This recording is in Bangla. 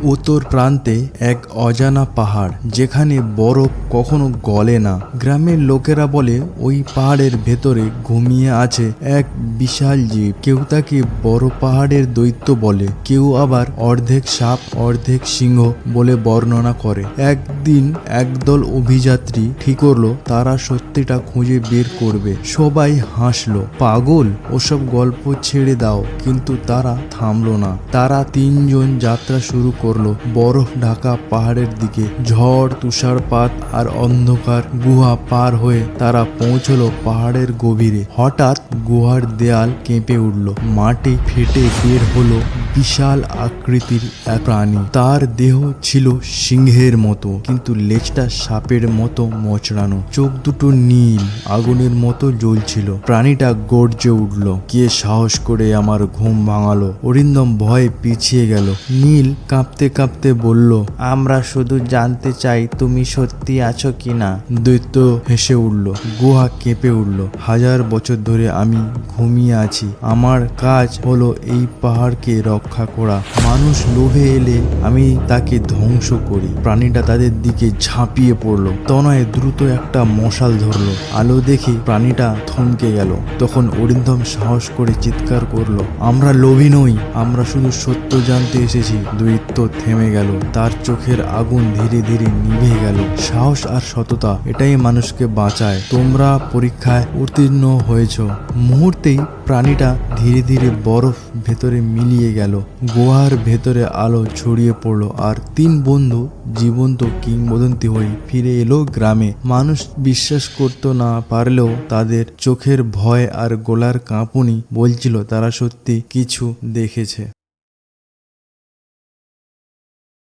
উত্তর প্রান্তে এক অজানা পাহাড়, যেখানে বরফ কখনো গলে না। গ্রামের লোকেরা বলে ওই পাহাড়ের ভেতরে ঘুমিয়ে আছে এক বিশাল জীব। কেউ তাকে বড় পাহাড়ের দৈত্য বলে, কেউ আবার অর্ধেক সাপ অর্ধেক সিংহ বলে বর্ণনা করে। একদিন একদল অভিযাত্রী ঠিক করলো তারা সত্যিটা খুঁজে বের করবে। সবাই হাসলো, পাগল, ওসব গল্প ছেড়ে দাও। কিন্তু তারা থামলো না। তারা তিনজন যাত্রা শুরু করলো বরফ ঢাকা পাহাড়ের দিকে। ঝড়, তুষারপাত আর অন্ধকার গুহা পার হয়ে তারা পৌঁছলো পাহাড়ের গভীরে। হঠাৎ গুহার দেয়াল কেঁপে উঠল। মাটি ফেটে বের হলো বিশাল আকৃতির এক প্রাণী। তার দেহ ছিল সিংহের মতো, কিন্তু লেজটা সাপের মতো মোচড়ানো। চোখ দুটো নীল আগুনের মতো জ্বলছিল। প্রাণীটা গর্জে উঠল, কে সাহস করে আমার ঘুম ভাঙালো? অরিন্দম ভয়ে পিছিয়ে গেল। নীল কাঁপতে কাঁপতে বলল, আমরা শুধু জানতে চাই তুমি সত্যি আছো কিনা। দৈত্য হেসে উঠল। গুহা কেঁপে উঠল। 1000 বছর ধরে আমি ঘুমিয়ে আছি। আমার কাজ হলো এই পাহাড়কে রক্ষা করা। মানুষ লোভে এলে আমি তাকে ধ্বংস করি। প্রাণীটা তাদের দিকে ঝাঁপিয়ে পড়লো। তনয় দ্রুত একটা মশাল ধরলো। আলো দেখে প্রাণীটা থমকে গেল। তখন অরিন্দম সাহস করে চিৎকার করলো, আমরা লোভী নই, আমরা শুধু সত্য জানতে এসেছি। দৈত্য থেমে গেল। তার চোখের আগুন ধীরে ধীরে নিভে গেল। সাহস আর সততা, এটাই মানুষকে বাঁচায়। তোমরা পরীক্ষায় উত্তীর্ণ হয়েছ। মুহূর্তেই প্রাণীটা ধীরে ধীরে বরফ ভেতরে মিলিয়ে গেল। গুহার ভেতরে আলো ছড়িয়ে পড়লো আর 3 বন্ধু জীবন্ত কিংবদন্তি হয়ে ফিরে এলো গ্রামে। মানুষ বিশ্বাস করতে না পারলেও তাদের চোখের ভয় আর গলার কাঁপুনি বলছিল তারা সত্যি কিছু দেখেছে।